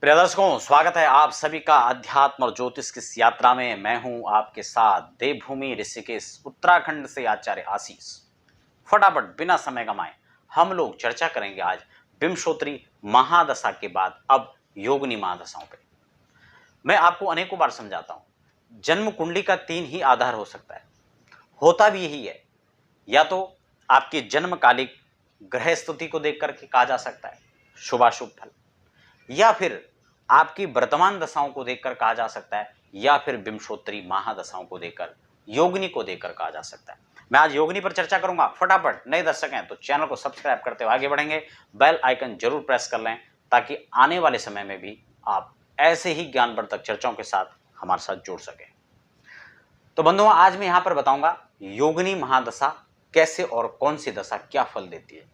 प्रिय दर्शकों, स्वागत है आप सभी का अध्यात्म और ज्योतिष की इस यात्रा में। मैं हूं आपके साथ देवभूमि ऋषिकेश उत्तराखंड से आचार्य आशीष। फटाफट बिना समय गंवाए हम लोग चर्चा करेंगे आज विंशोत्तरी महादशा के बाद अब योगिनी महादशाओं पे। मैं आपको अनेकों बार समझाता हूं, जन्म कुंडली का 3 ही आधार हो सकता है, होता भी यही है। या तो आपकी जन्मकालिक ग्रह स्थिति को देख करके कहा जा सकता है शुभाशुभ फल, या फिर आपकी वर्तमान दशाओं को देखकर कहा जा सकता है, या फिर विंशोत्तरी महादशाओं को देखकर योगिनी को देखकर कहा जा सकता है। मैं आज योगिनी पर चर्चा करूंगा। फटाफट नए दर्शक हैं तो चैनल को सब्सक्राइब करते हुए आगे बढ़ेंगे, बेल आइकन जरूर प्रेस कर लें ताकि आने वाले समय में भी आप ऐसे ही ज्ञानवर्धक चर्चाओं के साथ हमारे साथ जुड़ सकें। तो बंधुओं, आज मैं यहां पर बताऊंगा योगिनी महादशा कैसे और कौन सी दशा क्या फल देती है।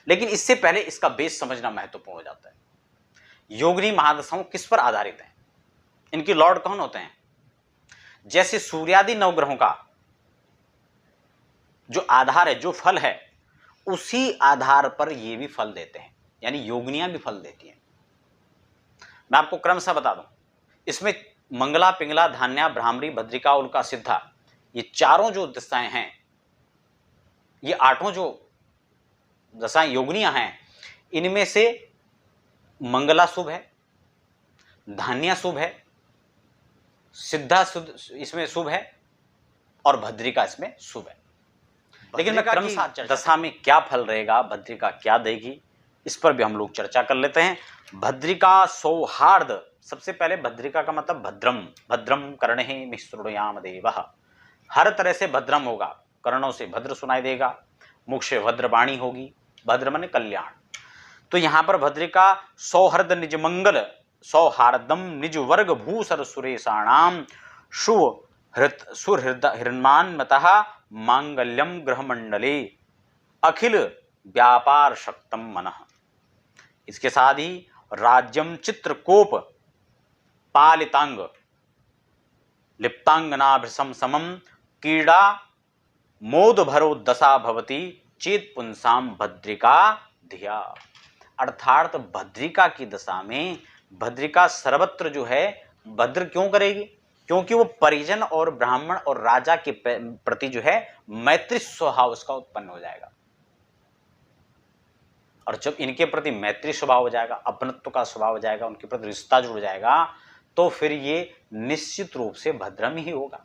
लेकिन इससे पहले इसका बेस समझना महत्वपूर्ण हो जाता है। योगिनी महादशाओं किस पर आधारित हैं, इनके लॉर्ड कौन होते हैं। जैसे सूर्यादि नवग्रहों का जो आधार है, जो फल है, उसी आधार पर ये भी फल देते हैं, यानी योगिनियां भी फल देती हैं। मैं आपको क्रमशः बता दूं, इसमें मंगला, पिंगला, धान्या, भ्रामरी, भद्रिका, उल्का, सिद्धा, ये चारों जो दशाएं हैं, ये 8 जो दशाएं योगिनियां हैं, इनमें से मंगला शुभ है, धान्या शुभ है, सिद्धा इसमें शुभ है और भद्रिका इसमें शुभ है। लेकिन मैं क्रमशः दशा में क्या फल रहेगा, भद्रिका क्या देगी, इस पर भी हम लोग चर्चा कर लेते हैं। भद्रिका सौहार्द। सबसे पहले भद्रिका का मतलब भद्रम। भद्रम कर्णे मिश्रुयाम देवः। हर तरह से भद्रम होगा, कर्णों से भद्र सुनाई देगा, मुख से भद्र वाणी होगी। भद्र माने कल्याण। तो यहां पर भद्रिका सौहृद निज मंगल, सौहार्दम निज वर्ग भूसर सुरेशाणाम सुहृन्मान्मतः मांगल्यम ग्रहमंडले अखिल व्यापार शक्तम मनः। इसके साथ ही राज्यम चित्रकोप पालितांग लिप्तांगनाभृशम समम क्रीड़ा मोद भरो दशा भवती चेत पुंसाम भद्रिका धिया। अर्थात भद्रिका की दशा में भद्रिका सर्वत्र जो है भद्र क्यों करेगी, क्योंकि वो परिजन और ब्राह्मण और राजा के प्रति जो है मैत्री स्वभाव उसका उत्पन्न हो जाएगा। और जब इनके प्रति मैत्री स्वभाव हो जाएगा, अपनत्व का स्वभाव हो जाएगा, उनके प्रति रिश्ता जुड़ जाएगा, तो फिर ये निश्चित रूप से भद्रम ही होगा।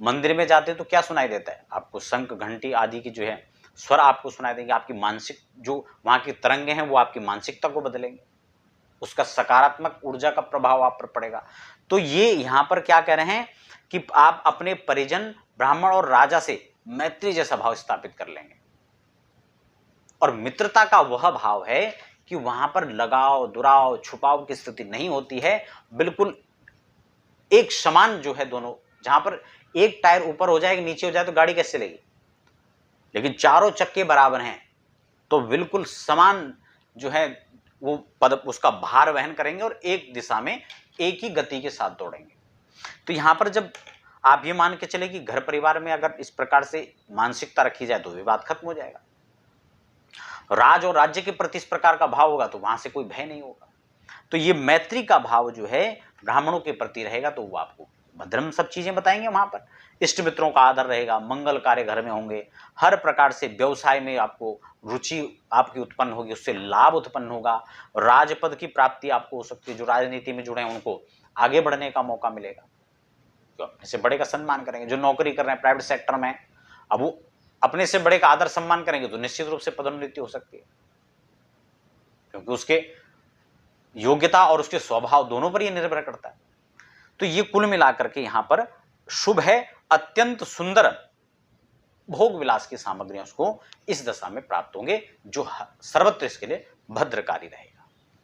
मंदिर में जाते तो क्या सुनाई देता है आपको, शंख घंटी आदि की जो है स्वर आपको सुनाई देंगे। आपकी मानसिक जो वहां की तरंगे हैं वो आपकी मानसिकता को बदलेंगे, उसका सकारात्मक ऊर्जा का प्रभाव आप पर पड़ेगा। तो ये यहां पर क्या कह रहे हैं कि आप अपने परिजन, ब्राह्मण और राजा से मैत्री जैसा भाव स्थापित कर लेंगे। और मित्रता का वह भाव है कि वहां पर लगाव, दुराव, छुपाव की स्थिति नहीं होती है। बिल्कुल एक समान जो है दोनों, जहां पर एक टायर ऊपर हो जाए नीचे हो जाए तो गाड़ी कैसे चलेगी, लेकिन चारों चक्के बराबर हैं तो बिल्कुल समान जो है वो पद उसका भार वहन करेंगे और एक दिशा में एक ही गति के साथ दौड़ेंगे। तो यहां पर जब आप ये मान के चले कि घर परिवार में अगर इस प्रकार से मानसिकता रखी जाए तो विवाद खत्म हो जाएगा। राज और राज्य के प्रति इस प्रकार का भाव होगा तो वहां से कोई भय नहीं होगा। तो ये मैत्री का भाव जो है ब्राह्मणों के प्रति रहेगा तो वो आपको भद्रम सब चीजें बताएंगे। वहां पर इष्ट मित्रों का आदर रहेगा, मंगल कार्य घर में होंगे, हर प्रकार से व्यवसाय में आपको रुचि आपकी उत्पन्न होगी, उससे लाभ उत्पन्न होगा, राजपद की प्राप्ति आपको हो सकती है। जो राजनीति में जुड़े हैं उनको आगे बढ़ने का मौका मिलेगा, जो अपने से बड़े का सम्मान करेंगे। जो नौकरी कर रहे हैं प्राइवेट सेक्टर में, अब वो अपने से बड़े का आदर सम्मान करेंगे तो निश्चित रूप से पदोन्नति हो सकती है, क्योंकि उसके योग्यता और उसके स्वभाव दोनों पर यह निर्भर करता है। तो ये कुल मिलाकर के यहां पर शुभ है। अत्यंत सुंदर भोग विलास की सामग्रियां उसको इस दशा में प्राप्त होंगे, जो सर्वत्र इसके लिए भद्रकारी रहे।